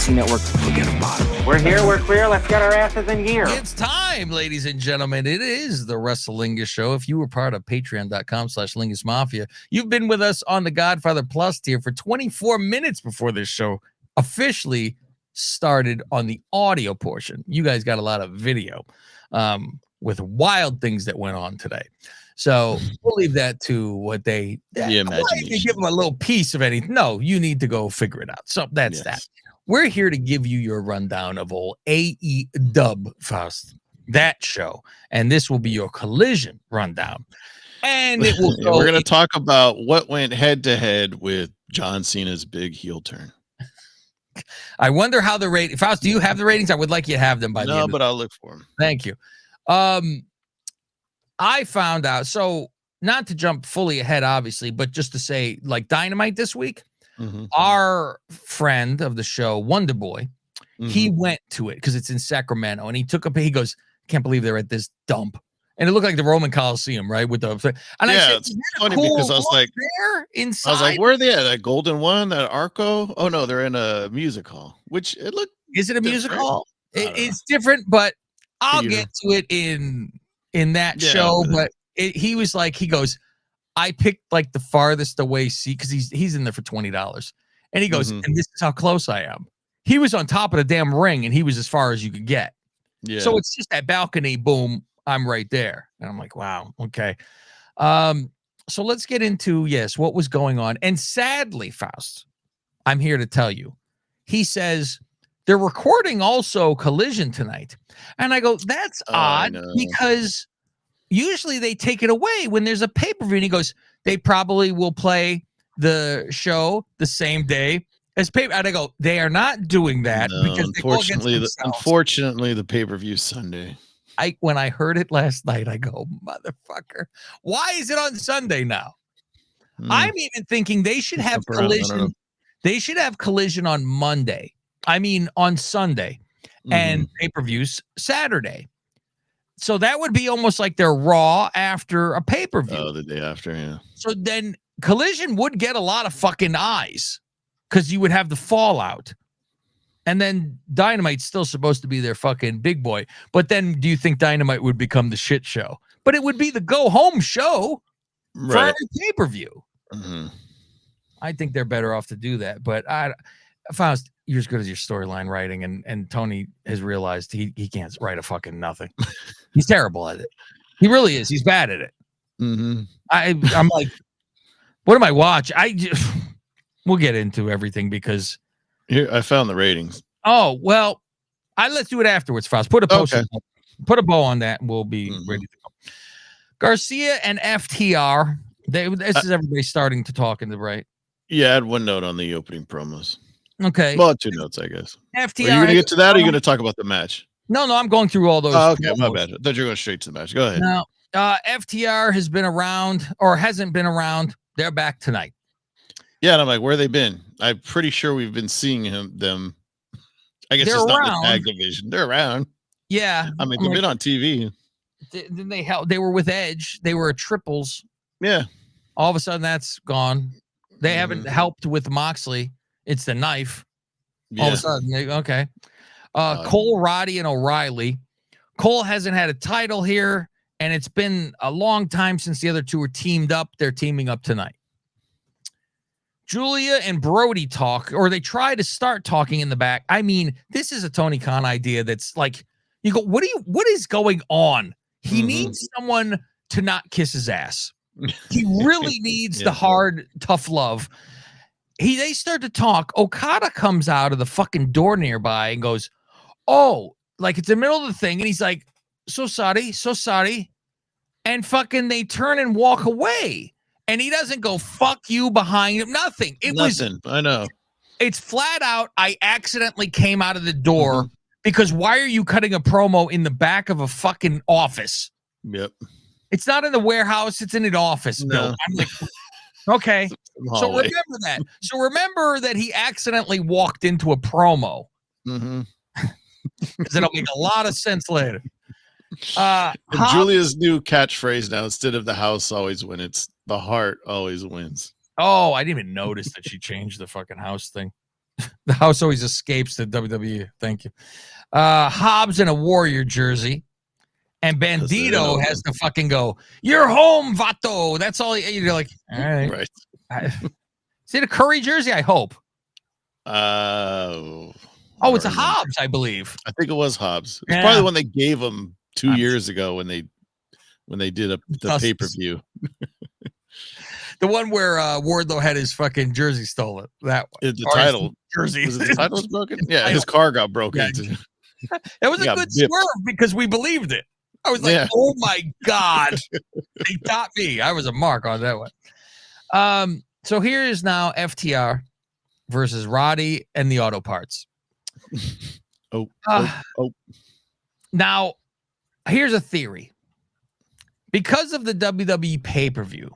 PC Network, forget about it. We're here, we're clear, let's get our asses in gear. It's time, ladies and gentlemen. It is the Lingus Show. If you were part of patreon.com/Lingus Mafia, you've been with us on the Godfather Plus tier for 24 minutes before this show officially started on the audio portion. You guys got a lot of video with wild things that went on today. So we'll leave that to what they imagination. You give them a little piece of anything. No, you need to go figure it out. So that's that. We're here to give you your rundown of old AE Dub Faust, that show, and this will be your Collision rundown. And it will we're going to talk about what went head to head with John Cena's big heel turn. I wonder how the rate. Faust, do you have the ratings? I would like you to have them by the end. No, but I'll look for them. Thank you. I found out, so not to jump fully ahead, obviously, but just to say, like Dynamite this week, our friend of the show, Wonder Boy, he went to it because it's in Sacramento, and he took he goes, can't believe they're at this dump. And it looked like the Roman Coliseum, right? With the and I said, it's funny because I was like, there inside. I was like, where are they at? That Golden One, that Arco? Oh no, they're in a music hall. Which it looked. Is it a music hall? It's different, but I'll get to it in that show. But he was like, he goes, I picked like the farthest away seat because he's in there for $20, and he goes, and this is how close I am. He was on top of the damn ring, and he was as far as you could get. Yeah. So it's just that balcony. Boom. I'm right there. And I'm like, wow, okay. So let's get into, what was going on. And sadly, Faust, I'm here to tell you, he says they're recording also Collision tonight. And I go, that's odd because usually they take it away when there's a pay-per-view. And he goes, they probably will play the show the same day as pay. And I go, they are not doing that because unfortunately, the pay-per-view Sunday. When I heard it last night, I go, motherfucker, why is it on Sunday now? I'm even thinking they should have Collision. They should have Collision on Monday. I mean, on Sunday, and pay-per-views Saturday. So that would be almost like their Raw after a pay-per-view. Oh, the day after, yeah. So then Collision would get a lot of fucking eyes because you would have the fallout. And then Dynamite's still supposed to be their fucking big boy. But then do you think Dynamite would become the shit show? But it would be the go-home show for every pay-per-view. I think they're better off to do that. But Faust, you're as good as your storyline writing, and Tony has realized he can't write a fucking nothing. He's terrible at it. He really is. He's bad at it. I'm like, what am I watching? We'll get into everything because... Here, I found the ratings. Oh, well, let's do it afterwards, Faust. Put a post, put a bow on that, and we'll be ready to go. Garcia and FTR. This is everybody starting to talk in the right. Yeah, I had one note on the opening promos. Okay. Well, two notes, I guess. FTR. Are you going to get to that, or are you going to talk about the match? No, I'm going through all those. Oh, okay, my bad. I thought you were going straight to the match. Go ahead. Now, FTR has been around, or hasn't been around. They're back tonight. Yeah, and I'm like, where have they been? I'm pretty sure we've been seeing them. I guess they're it's around. not in the tag division. They're around. Yeah. I mean, they've been on TV. Then they were with Edge. They were at Triples. Yeah. All of a sudden, that's gone. They haven't helped with Moxley. It's the knife. Yeah. All of a sudden, okay. Cole, Roddy, and O'Reilly. Cole hasn't had a title here, and it's been a long time since the other two were teamed up. They're teaming up tonight. Julia and Brody talk, or they try to start talking in the back. I mean, this is a Tony Khan idea that's like, you go, what is going on? He needs someone to not kiss his ass. He really needs the hard, tough love. They start to talk. Okada comes out of the fucking door nearby and goes, oh, like it's the middle of the thing. And he's like, so sorry. And fucking they turn and walk away. And he doesn't go, fuck you behind him. Nothing. I know. It's flat out. I accidentally came out of the door because why are you cutting a promo in the back of a fucking office? Yep. It's not in the warehouse. It's in an office. No. Bill. I'm like, okay. So remember that. So remember that he accidentally walked into a promo. Because it'll make a lot of sense later. Julia's new catchphrase now, instead of the house always wins, it's the heart always wins. Oh, I didn't even notice that she changed the fucking house thing. The house always escapes the WWE. Thank you. Hobbs in a Warrior jersey. And Bandito has to fucking go, you're home, Vato. That's all. You're like, all right. Is it a Curry jersey? I hope. It's a Hobbs, I believe. I think it was Hobbs. It's probably the one they gave him 2 years ago when they did the pay-per-view. The one where Wardlow had his fucking jersey stolen. That one. The title jersey. Was it the title was broken? Yeah, his car got broken. Yeah. It was a good swerve because we believed it. I was like, oh my God. They got me. I was a mark on that one. So here is now FTR versus Roddy and the Auto Parts. Now, here's a theory. Because of the WWE pay-per-view,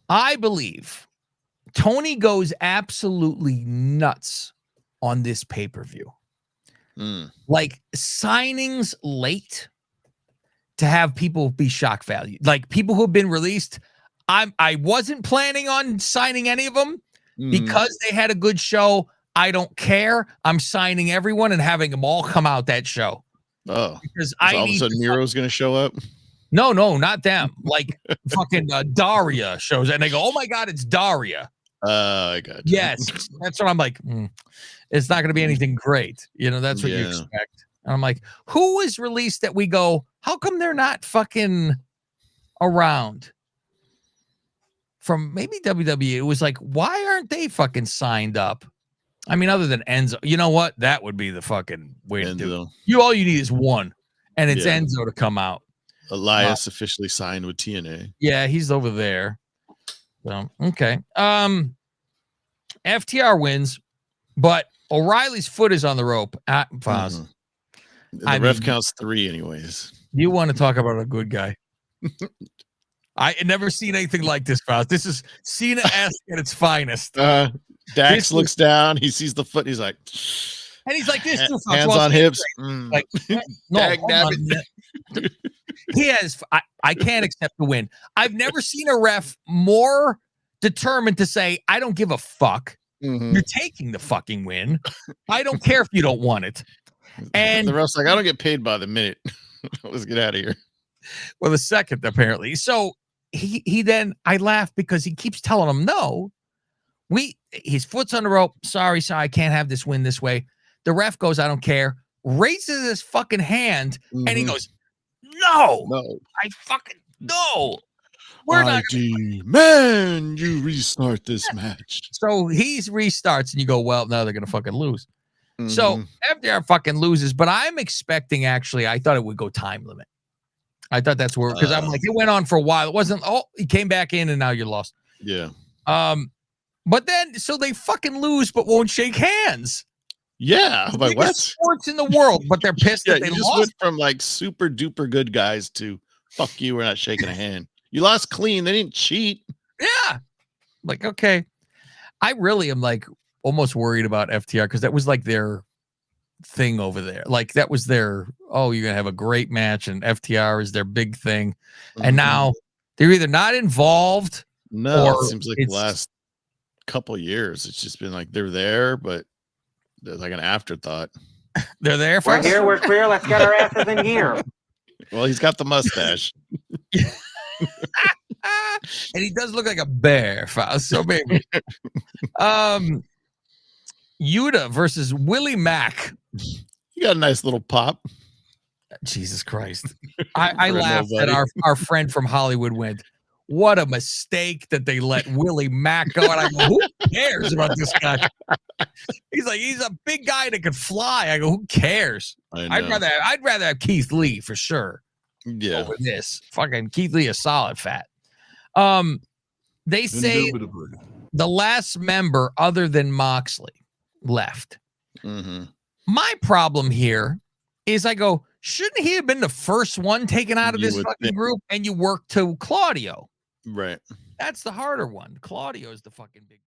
I believe Tony goes absolutely nuts on this pay-per-view. Like signings late to have people be shock value. Like people who have been released. I wasn't planning on signing any of them because they had a good show. I don't care. I'm signing everyone and having them all come out that show. Oh, because all of a sudden Miro's going to show up. No, not them. Like fucking Daria shows up and they go, oh my God, it's Daria. I got you. Yes. That's what I'm like. It's not going to be anything great. You know, that's what you expect. And I'm like, who was released that we go, how come they're not fucking around? From maybe WWE, it was like, why aren't they fucking signed up? I mean, other than Enzo, you know what? That would be the fucking way to do it. All you need is one, and it's Enzo to come out. Elias officially signed with TNA. Yeah, he's over there. So, okay. FTR wins, but O'Reilly's foot is on the rope at Foz. The ref counts 3 anyways. You want to talk about a good guy. I had never seen anything like this, Foz. This is Cena-esque at its finest. Dax looks down. He sees the foot. He's like... And he's like this. Hands on hips. Like, no, he has... I can't accept the win. I've never seen a ref more determined to say, I don't give a fuck. You're taking the fucking win. I don't care if you don't want it. And the ref's like, I don't get paid by the minute. Let's get out of here. Well, the second, apparently. So he then, I laugh because he keeps telling him, no, his foot's on the rope. Sorry, I can't have this win this way. The ref goes, I don't care. Raises his fucking hand and he goes, no, I fucking, no. We're not man, you restart this match. So he restarts and you go, well, now they're going to fucking lose. So FDR fucking loses, but I'm expecting actually, I thought it would go time limit. I thought that's where, because I'm like, it went on for a while. It wasn't, he came back in and now you're lost. Yeah. But then, so they fucking lose, but won't shake hands. Yeah. Like, what? Sports in the world, but they're pissed that they just lost. Went from like super duper good guys to fuck you, we're not shaking a hand. You lost clean. They didn't cheat. Yeah. Like, okay. I really am like almost worried about FTR because that was like their thing over there. Like that was their, you're going to have a great match and FTR is their big thing. And now they're either not involved. No, or it seems like the last couple years, it's just been like they're there, but there's like an afterthought. They're there for We're here, we're clear, let's get our asses in gear. Well, he's got the mustache. And he does look like a bear. So maybe. Yuta versus Willie Mack. You got a nice little pop. Jesus Christ. I laughed at our friend from Hollywood went, what a mistake that they let Willie Mack go. And I go, who cares about this guy? He's like, he's a big guy that could fly. I go, who cares? I'd rather have Keith Lee for sure. Yeah. Over this. Fucking Keith Lee is solid fat. They say the last member other than Moxley left. My problem here is I go, shouldn't he have been the first one taken out of this fucking group and you work to Claudio? Right. That's the harder one. Claudio is the fucking big